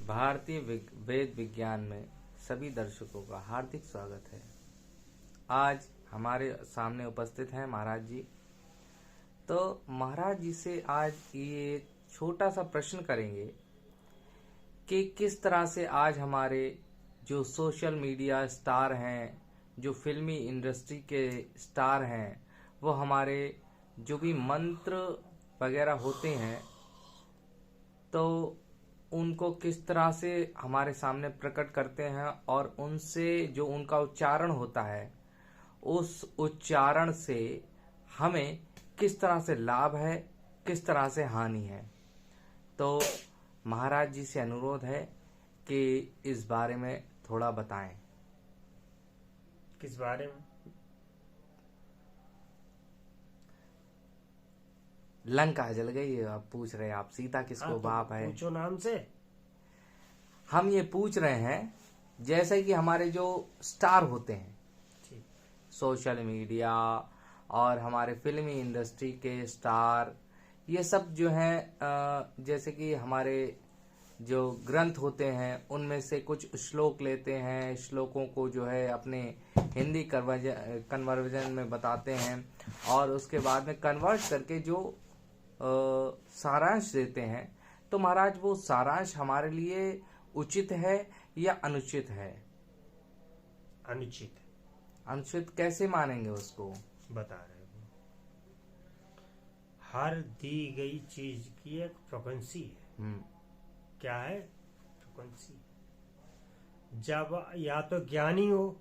भारतीय वेद विज्ञान में सभी दर्शकों का हार्दिक स्वागत है। आज हमारे सामने उपस्थित हैं महाराज जी। तो महाराज जी से आज ये छोटा सा प्रश्न करेंगे कि किस तरह से आज हमारे जो सोशल मीडिया स्टार हैं, जो फिल्मी इंडस्ट्री के स्टार हैं, वो हमारे जो भी मंत्र वगैरह होते हैं तो उनको किस तरह से हमारे सामने प्रकट करते हैं और उनसे जो उनका उच्चारण होता है उस उच्चारण से हमें किस तरह से लाभ है, किस तरह से हानि है। तो महाराज जी से अनुरोध है कि इस बारे में थोड़ा बताएं। किस बारे में? लंका जल गई, आप पूछ रहे हैं आप सीता किसको बाप है। पूछो नाम से। हम ये पूछ रहे हैं जैसे कि हमारे जो स्टार होते हैं सोशल मीडिया और हमारे फिल्मी इंडस्ट्री के स्टार, ये सब जो हैं जैसे कि हमारे जो ग्रंथ होते हैं उनमें से कुछ श्लोक लेते हैं, श्लोकों को जो है अपने हिंदी कन्वर्जन में बताते हैं और उसके बाद में कन्वर्ट करके जो सारांश देते हैं। तो महाराज वो सारांश हमारे लिए उचित है या अनुचित है? अनुचित। अनुचित कैसे मानेंगे उसको? बता रहे हो। हर दी गई चीज की एक फ्रीक्वेंसी है। क्या है? फ्रीक्वेंसी। जब या तो ज्ञानी हो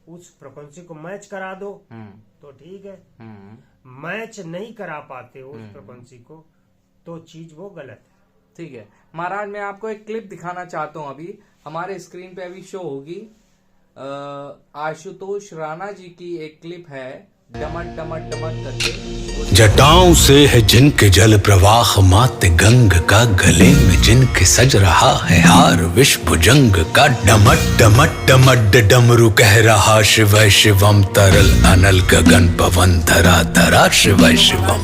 उस फ्रीक्वेंसी को मैच करा दो तो ठीक है, मैच नहीं करा पाते हो उस फ्रीक्वेंसी को तो चीज वो गलत है। ठीक है महाराज, मैं आपको एक क्लिप दिखाना चाहता हूँ। अभी हमारे स्क्रीन पे अभी शो होगी। आशुतोष राणा जी की एक क्लिप है, डमट डमट डमट करके। जटाओं से है जिनके जल प्रवाह, मात गंग का गले में जिनके सज रहा है हार, विश्व भुजंग का डमट डमट डमट डमरू कह रहा शिवय शिवम, तरल अनल गगन पवन धरा धरा शिवय शिवम।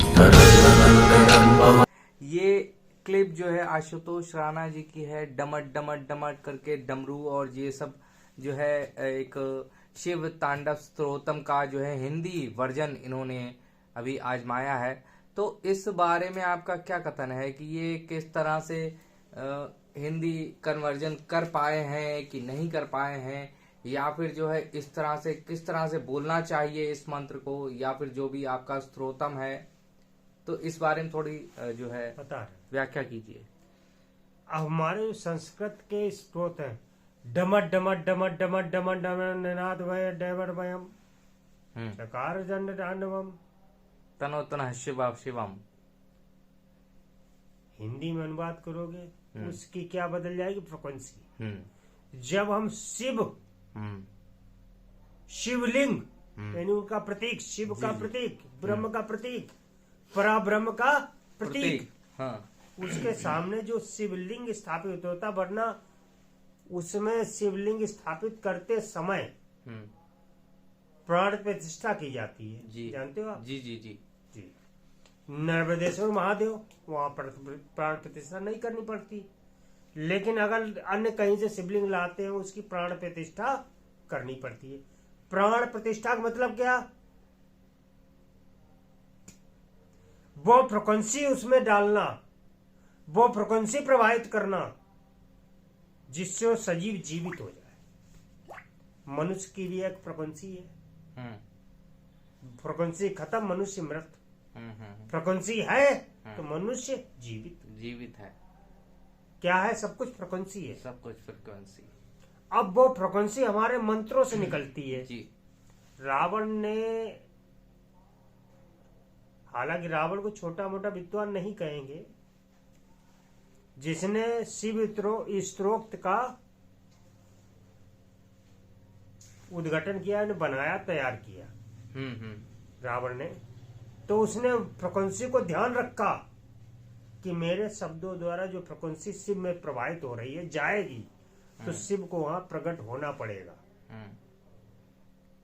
ये क्लिप जो है आशुतोष राणा जी की है, डमट डमट डमट करके डमरू और ये सब जो है एक शिव तांडव स्तोत्रम का जो है हिंदी वर्जन इन्होंने अभी आजमाया है। तो इस बारे में आपका क्या कथन है कि ये किस तरह से हिंदी कन्वर्जन कर पाए हैं कि नहीं कर पाए हैं, या फिर जो है इस तरह से किस तरह से बोलना चाहिए इस मंत्र को, या फिर जो भी आपका स्तोत्रम है, तो इस बारे में थोड़ी जो है व्याख्या कीजिए। हमारे संस्कृत के स्त्रोत हैं, डमट डमट डमट डमट डमट डमट निनाद वय डेवर वयम चकार जंड दांडवम तनो तनः शिवा शिवम। हिंदी में अनुवाद करोगे उसकी क्या बदल जाएगी? फ्रीक्वेंसी। जब हम शिव शिवलिंग यानी उनका प्रतीक, शिव का प्रतीक, ब्रह्म का प्रतीक, पराब्रह्म का प्रतीक, उसके सामने जो शिवलिंग स्थापित होता, वरना उसमें शिवलिंग स्थापित करते समय प्राण प्रतिष्ठा की जाती है जी। जानते हो आप? जी जी जी जी। नर्मदेश्वर महादेव वहां पर प्राण प्रतिष्ठा नहीं करनी पड़ती, लेकिन अगर अन्य कहीं से शिवलिंग लाते हैं उसकी प्राण प्रतिष्ठा करनी पड़ती है। प्राण प्रतिष्ठा का मतलब क्या? वो फ्रीक्वेंसी उसमें डालना, वो फ्रीक्वेंसी प्रवाहित करना जिससे वो सजीव जीवित हो जाए। मनुष्य की भी एक फ्रीक्वेंसी है। फ्रीक्वेंसी खत्म, मनुष्य मृत। फ्रीक्वेंसी है तो मनुष्य जीवित है। क्या है? सब कुछ फ्रीक्वेंसी है। सब कुछ फ्रीक्वेंसी। अब वो फ्रीक्वेंसी हमारे मंत्रों से निकलती है जी। रावण ने, हालांकि रावण को छोटा मोटा विद्वान नहीं कहेंगे, जिसने शिव स्त्रोक्त का उद्घाटन किया, बनाया, तैयार किया रावण ने, तो उसने फ्रीक्वेंसी को ध्यान रखा कि मेरे शब्दों द्वारा जो फ्रीक्वेंसी शिव में प्रवाहित हो रही है जाएगी तो शिव को वहां प्रकट होना पड़ेगा,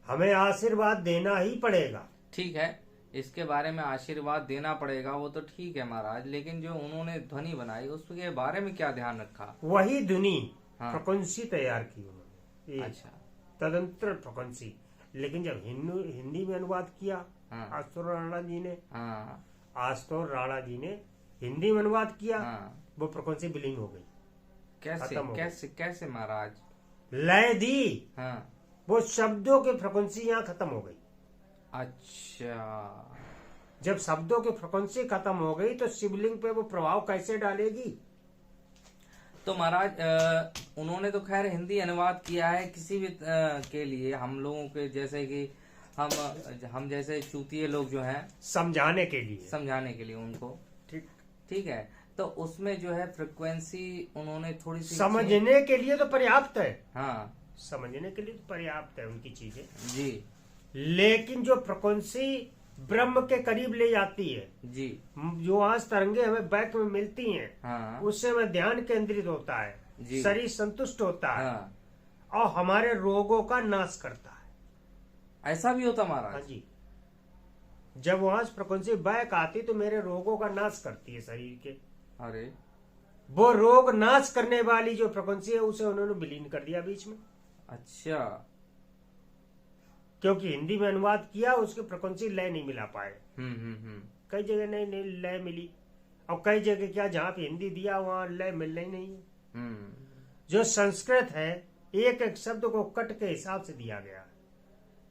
हमें आशीर्वाद देना ही पड़ेगा। ठीक है, इसके बारे में आशीर्वाद देना पड़ेगा, वो तो ठीक है महाराज, लेकिन जो उन्होंने ध्वनि बनाई उसके बारे में क्या ध्यान रखा? वही ध्वनि हाँ। फ्रिक्वेंसी तैयार की उन्होंने, एक अच्छा। तदंतर फ्रिक्वेंसी। लेकिन जब हिंदी में अनुवाद किया, हाँ। आशुतोष राणा जी ने, हाँ आशुतोष राणा जी ने हिंदी में अनुवाद किया, हाँ। वो फ्रिक्वेंसी विलीन हो गई, कैसे खत्म हो कैसे कैसे महाराज? लय दी, हाँ। वो शब्दों की फ्रिक्वेंसी यहाँ खत्म हो गई। अच्छा। जब शब्दों की फ्रिक्वेंसी खत्म हो गई तो शिवलिंग पे वो प्रभाव कैसे डालेगी? तो महाराज उन्होंने तो खैर हिंदी अनुवाद किया है किसी भी के लिए, हम लोगों के जैसे कि हम जैसे चूतिए लोग जो हैं, समझाने के लिए, समझाने के लिए उनको, ठीक ठीक है। तो उसमें जो है फ्रिक्वेंसी उन्होंने थोड़ी सी समझने के लिए तो पर्याप्त है, हाँ समझने के लिए तो पर्याप्त है उनकी चीजें, जी लेकिन जो फ्रिक्वेंसी ब्रह्म के करीब ले जाती है, जी, जो आज तरंगे हमें बैक में मिलती हैं, हाँ उससे हमें ध्यान केंद्रित होता है, जी। शरीर संतुष्ट होता है, हाँ। और हमारे रोगों का नाश करता है। ऐसा भी होता हाँ महाराज? जी, जब वहां फ्रिक्वेंसी बैक आती तो मेरे रोगों का नाश करती है शरीर के। अरे वो रोग नाश करने वाली जो फ्रिक्वेंसी है उसे उन्होंने विलीन कर दिया बीच में, अच्छा। क्योंकि हिंदी में अनुवाद किया, उसकी फ्रिक्वेंसी लय नहीं मिला पाए। कई जगह नहीं लय मिली, और कई जगह क्या जहाँ पे हिंदी दिया वहां लय मिलना ही नहीं है। जो संस्कृत है, एक एक शब्द को कट के हिसाब से दिया गया,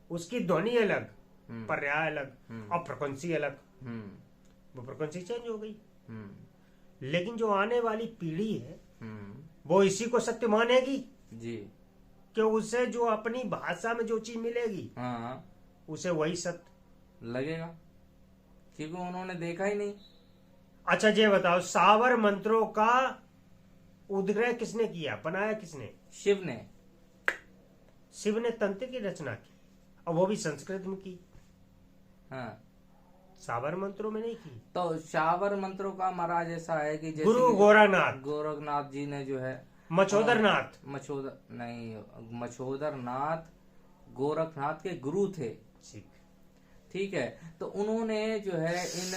उसकी ध्वनि अलग, पर्याय अलग और फ्रिक्वेंसी अलग, वो फ्रिक्वेंसी चेंज हो गई। लेकिन जो आने वाली पीढ़ी है वो इसी को सत्य मानेगी जी, कि उसे जो अपनी भाषा में जो चीज मिलेगी हाँ उसे वही सत्य लगेगा, क्योंकि उन्होंने देखा ही नहीं। अच्छा ये बताओ, सावर मंत्रों का उद्ग्रह किसने किया, बनाया किसने? शिव ने। शिव ने तंत्र की रचना की, और वो भी संस्कृत में की, हाँ। सावर मंत्रों में नहीं की। तो शावर मंत्रों का महाराज ऐसा है कि जैसे गुरु गोरखनाथ जी ने जो है मचोदरनाथ, मचोदरनाथ गोरखनाथ के गुरु थे, ठीक है। तो उन्होंने जो है इन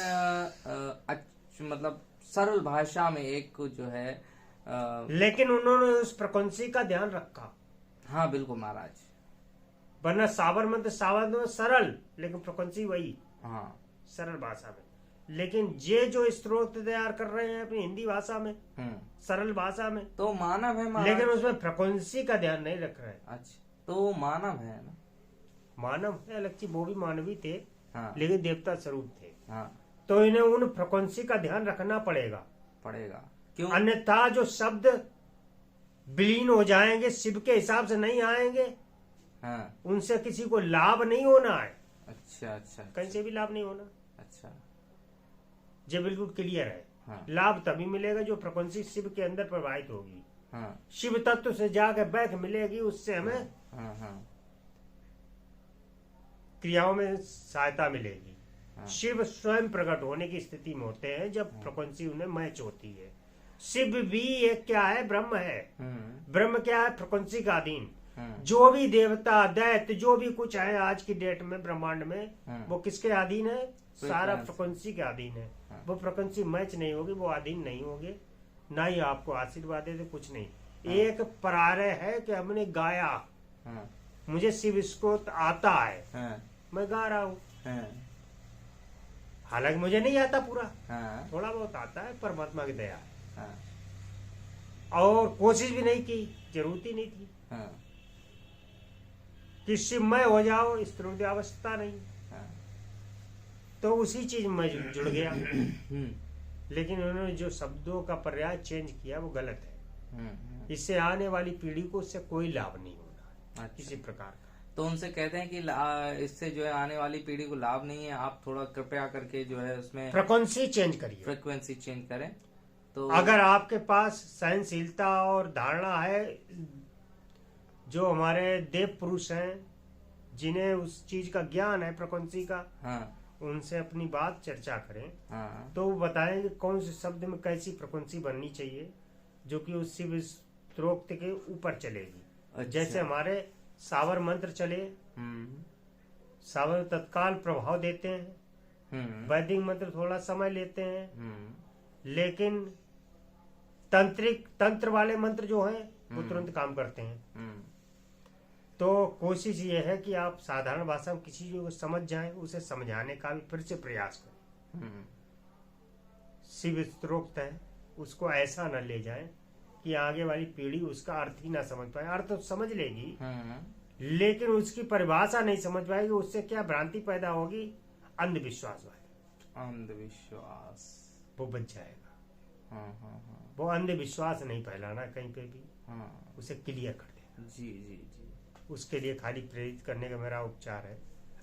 मतलब सरल भाषा में एक जो है लेकिन उन्होंने उस फ्रिक्वेंसी का ध्यान रखा। हाँ बिल्कुल महाराज, वरना सावर मंत्र सरल, लेकिन फ्रिक्वेंसी वही, हाँ सरल भाषा में। लेकिन ये जो स्त्रोत तैयार कर रहे हैं अपनी हिंदी भाषा में, सरल भाषा में, तो मानव है महाराज, लेकिन उसमें फ्रिक्वेंसी का ध्यान नहीं रख रहे हैं। अच्छा, तो वो मानव है ना? मानव है अलग चीज, वो भी मानवी थे, हाँ। लेकिन देवता स्वरूप थे, हाँ। तो इन्हें उन फ्रिक्वेंसी का ध्यान रखना पड़ेगा। क्यों? अन्यथा जो शब्द विलीन हो जाएंगे, शिव के हिसाब से नहीं आएंगे, हाँ। उनसे किसी को लाभ नहीं होना है। अच्छा, कहीं से भी लाभ नहीं होना। अच्छा, ये बिल्कुल क्लियर है। हाँ। लाभ तभी मिलेगा जो फ्रिक्वेंसी शिव के अंदर प्रवाहित होगी, हाँ। शिव तत्व से जाकर बैक मिलेगी, उससे हमें हाँ। क्रियाओं में सहायता मिलेगी। हाँ। शिव स्वयं प्रकट होने की स्थिति में होते हैं जब फ्रिक्वेंसी उन्हें मैच होती है। शिव भी एक क्या है, ब्रह्म है। ब्रह्म क्या है, फ्रिक्वेंसी का अधीन। जो भी देवता दैत्य जो भी कुछ है आज की डेट में ब्रह्मांड में, वो किसके अधीन है? सारा फ्रिक्वेंसी के अधीन है। वो फ्रिक्वेंसी मैच नहीं होगी, वो अधीन नहीं होगे, ना ही आपको आशीर्वाद देते, कुछ नहीं। एक परारय है कि हमने गाया, मुझे शिव इसको आता है, मैं गा रहा हूँ, हालांकि मुझे नहीं आता पूरा, थोड़ा बहुत आता है, परमात्मा की दया है। और कोशिश भी नहीं की, जरूरत ही नहीं थी कि शिवमय हो जाओ, इस तरह अवस्था नहीं, तो उसी चीज में जुड़ गया। लेकिन उन्होंने जो शब्दों का पर्याय चेंज किया वो गलत है। इससे आने वाली पीढ़ी को उससे कोई लाभ नहीं होना किसी प्रकार का। तो उनसे कहते हैं कि इससे जो है आने वाली पीढ़ी को लाभ नहीं है, आप थोड़ा कृपया करके जो है उसमें फ्रिक्वेंसी चेंज करिए, फ्रिक्वेंसी चेंज करें। तो अगर आपके पास सहनशीलता और धारणा है, जो हमारे देव पुरुष हैं जिन्हें उस चीज का ज्ञान है फ्रिक्वेंसी का, उनसे अपनी बात चर्चा करें, तो वो बताएंगे कौन से शब्द में कैसी फ्रिक्वेंसी बननी चाहिए जो कि उस शिव स्त्रोत के ऊपर चलेगी। अच्छा। जैसे हमारे सावर मंत्र चले, सावर तत्काल प्रभाव देते हैं, वैदिक मंत्र थोड़ा समय लेते हैं, हम्म, लेकिन तंत्र वाले मंत्र जो हैं वो तुरंत काम करते हैं। हम्म, तो कोशिश ये है कि आप साधारण भाषा में किसी चीज को समझ जाएं, उसे समझाने का भी फिर से प्रयास करें। हम्म, शिव स्तोत्र है, उसको ऐसा न ले जाएं कि आगे वाली पीढ़ी उसका अर्थ ही ना समझ पाए। अर्थ तो समझ लेगी, लेकिन उसकी परिभाषा नहीं समझ पाएगी। उससे क्या भ्रांति पैदा होगी? अंधविश्वास वाली, अंधविश्वास। वो बच जाएगा। हाँ हाँ हाँ वो अंधविश्वास नहीं फैलाना कहीं पे भी, हाँ, उसे क्लियर कर देना। जी जी जी। उसके लिए खाली प्रेरित करने का मेरा उपचार है।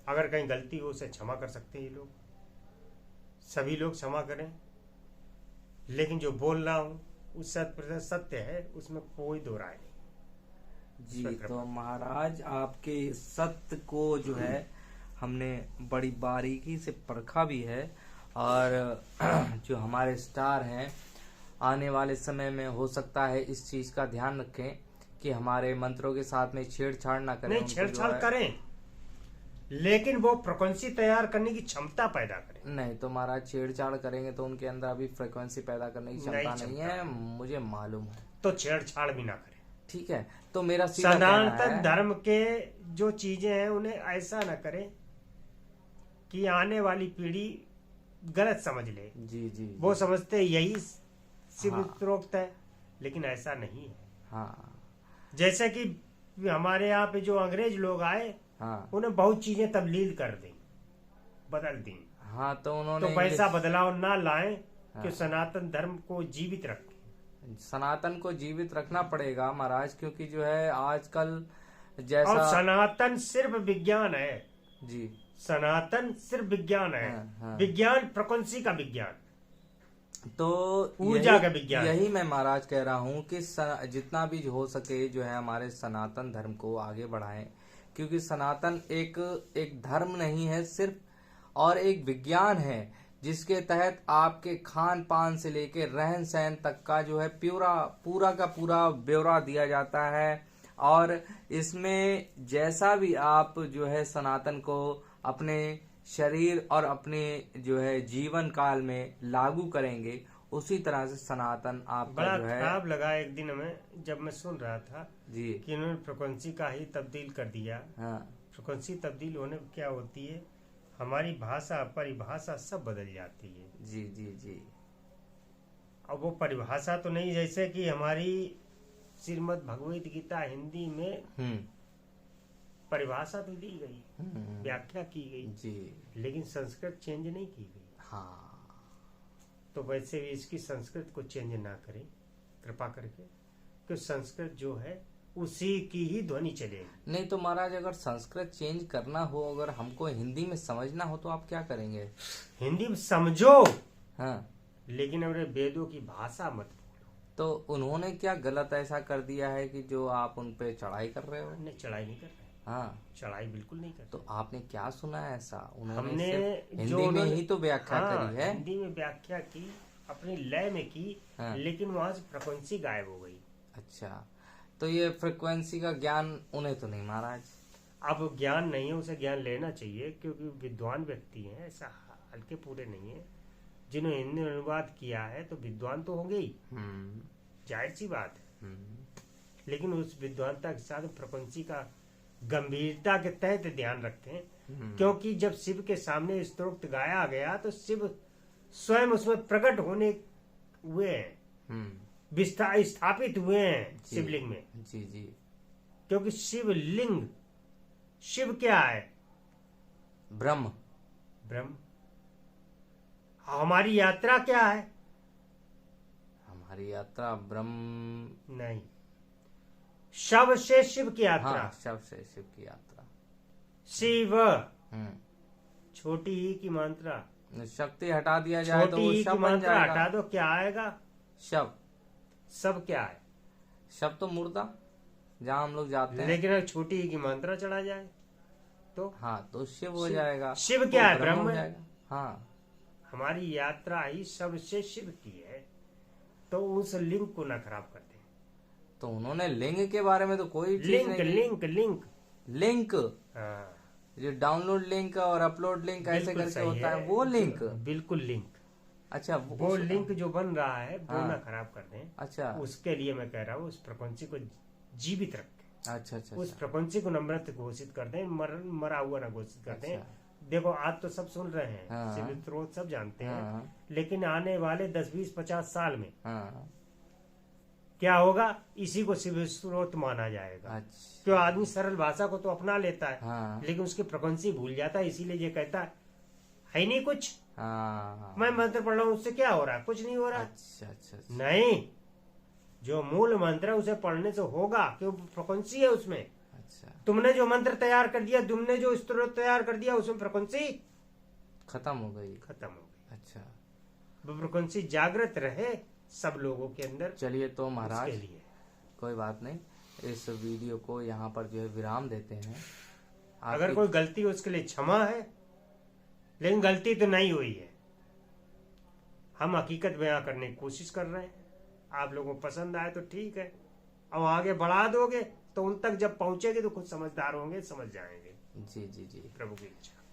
अगर कहीं गलती हो उसे क्षमा कर सकते हैं ये लोग, सभी लोग क्षमा करें। लेकिन जो बोल रहा हूँ वो 100% सत्य है, उसमें कोई दो राय नहीं। जी, तो महाराज आपके सत्य को जो है हमने बड़ी बारीकी से परखा भी है, और जो हमारे स्टार हैं आने वाले समय में हो सकता है इस चीज का ध्यान रखें कि हमारे मंत्रों के साथ में छेड़छाड़ ना करें। नहीं, उनको जो छेड़छाड़ है- करें, लेकिन वो फ्रिक्वेंसी तैयार करने की क्षमता पैदा करें। नहीं तो महाराज छेड़छाड़ करेंगे तो उनके अंदर अभी फ्रिक्वेंसी पैदा करने की क्षमता नहीं है, मुझे मालूम है। तो छेड़छाड़ भी ना करें। ठीक है, तो मेरा सीधा कहना सनातन है, धर्म के जो चीजें हैं उन्हें ऐसा न करें कि आने वाली पीढ़ी गलत समझ ले। जी जी जी, वो समझते हैं यही शिव हाँ। स्तोत्र है, लेकिन ऐसा नहीं है। हाँ जैसे कि हमारे यहाँ पे जो अंग्रेज लोग आए, हाँ उन्हें बहुत चीजें तब्दील कर दी, बदल दी। हाँ, तो तो उन्होंने वैसा बदलाव ना लाएं हाँ। कि सनातन धर्म को जीवित रखें। सनातन को जीवित रखना पड़ेगा महाराज, क्योंकि जो है आजकल और जैसा सनातन सिर्फ विज्ञान है। जी सनातन सिर्फ विज्ञान है। हाँ, हाँ। विज्ञान फ्रिक्वेंसी का विज्ञान, तो ऊर्जा यही- का विज्ञान। यही मैं महाराज कह रहा हूँ कि जितना भी हो सके जो है हमारे सनातन धर्म को आगे बढ़ाएं, क्योंकि सनातन एक धर्म नहीं है सिर्फ, और एक विज्ञान है जिसके तहत आपके खान पान से लेके रहन सहन तक का जो है पूरा का पूरा ब्यौरा दिया जाता है। और इसमें जैसा भी आप जो है सनातन को अपने शरीर और अपने जो है जीवन काल में लागू करेंगे, उसी तरह से सनातन आपका बड़ा जो है। खराब लगा एक दिन हमें जब मैं सुन रहा था जी कि इन्होंने फ्रिक्वेंसी का ही तब्दील कर दिया। हाँ फ्रिक्वेंसी तब्दील होने पर क्या होती है, हमारी भाषा परिभाषा सब बदल जाती है। जी जी जी अब वो परिभाषा तो नहीं, जैसे कि हमारी श्रीमद् भगवत गीता हिंदी में परिभाषा तो दी गई, व्याख्या की गई, जी लेकिन संस्कृत चेंज नहीं की गई। हाँ तो वैसे भी इसकी संस्कृत को चेंज ना करें कृपा करके, कि संस्कृत जो है उसी की ही ध्वनि चलेगी। नहीं तो महाराज अगर संस्कृत चेंज करना हो, अगर हमको हिंदी में समझना हो तो आप क्या करेंगे? हिंदी में समझो, हाँ, लेकिन अपने वेदों की भाषा मत बोलो। तो उन्होंने क्या गलत ऐसा कर दिया है कि जो आप उन पे चढ़ाई कर रहे हो? हमने चढ़ाई नहीं कर रहे, हाँ, चढ़ाई बिल्कुल नहीं कर तो आपने क्या सुना है ऐसा? हमने उन्होंने सिर्फ जो हिंदी में उन्होंने- ही तो व्याख्या हाँ, करी है। हिंदी में व्याख्या की, अपनी लय में की, हाँ। लेकिन वहां से फ्रिक्वेंसी गायब हो गई। अच्छा, तो ये फ्रिक्वेंसी का ज्ञान उन्हें तो नहीं महाराज? अब ज्ञान नहीं है, उसे ज्ञान लेना चाहिए, क्योंकि विद्वान व्यक्ति हैं, ऐसा हल्के पूरे नहीं है। जिन्होंने हिंदी में अनुवाद किया है तो विद्वान तो होंगे ही, जाहिर सी बात है। लेकिन उस विद्वानता के साथ फ्रिक्वेंसी का गंभीरता के तहत ध्यान रखें, क्योंकि जब शिव के सामने स्तोत्र गाया गया तो शिव स्वयं उसमें प्रकट होने हुए हैं, स्थापित हुए हैं जी। शिवलिंग में। जी जी क्योंकि शिवलिंग, शिव क्या है? ब्रह्म। ब्रह्म। हमारी यात्रा क्या है? हमारी यात्रा ब्रह्म नहीं, शव से शिव की यात्रा। हाँ, शव से शिव की यात्रा। शिव हम्म, छोटी ही की मात्रा, शक्ति हटा दिया जाए तो छोटी वो ही शव की बन मात्रा हटा जाएगा। दो, क्या आएगा? शव। सब क्या है? शव तो मुर्दा, जहाँ हम लोग जाते हैं। लेकिन अगर छोटी ही की मात्रा चढ़ा जाए तो हाँ, तो शिव हो शिव- जाएगा। शिव तो क्या है? ब्रह्म ब्रह्म हो है। जाएगा। हाँ, हमारी यात्रा ही सबसे शिव की है, तो उस लिंक को ना खराब कर दे। तो उन्होंने लिंग के बारे में तो कोई चीज लिंक नहीं। Link link link. हाँ, जो डाउनलोड लिंक और अपलोड लिंक ऐसे बिल्कुल करके सही होता है है। वो लिंक। बिल्कुल लिंक। अच्छा वो लिंक जो बन रहा है वो हाँ। ना खराब कर दें, अच्छा उसके लिए मैं कह रहा हूँ उस फ्रिक्वेंसी को जीवित रखें, अच्छा अच्छा उस फ्रिक्वेंसी को नम्रत घोषित कर दें, मरा हुआ ना घोषित कर दें। अच्छा। देखो आज तो सब सुन रहे हैं, हाँ। सिविल स्रोत सब जानते हैं, हाँ लेकिन आने वाले 10, 20, 50 साल में हाँ क्या होगा, इसी को सिविल स्रोत माना जाएगा। अच्छा क्यों, आदमी सरल भाषा को तो अपना लेता है, हाँ लेकिन उसकी फ्रिक्वेंसी भूल जाता है, इसीलिए ये कहता है नहीं कुछ, हाँ मैं मंत्र पढ़ रहा हूँ उससे क्या हो रहा है, कुछ नहीं हो रहा। अच्छा अच्छा अच्छा नहीं, जो मूल मंत्र है उसे पढ़ने से होगा, क्यों, फ्रिक्वेंसी है उसमें। अच्छा तुमने जो मंत्र तैयार कर दिया, तुमने जो स्त्रोत तैयार कर दिया, उसमें फ्रिक्वेंसी खत्म हो गई। खत्म हो गई। अच्छा वो फ्रिक्वेंसी जागृत रहे सब लोगों के अंदर, चलिए तो महाराज उसके लिए। कोई बात नहीं, इस वीडियो को यहाँ पर जो है विराम देते हैं। अगर आपकी- कोई गलती हो उसके लिए क्षमा है, लेकिन गलती तो नहीं हुई है, हम हकीकत बयां करने की कोशिश कर रहे हैं। आप लोगों को पसंद आए तो ठीक है, और आगे बढ़ा दोगे तो उन तक जब पहुंचेगे तो खुद समझदार होंगे, समझ जाएंगे। जी जी जी प्रभु की इच्छा।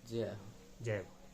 जय हो। जय हो।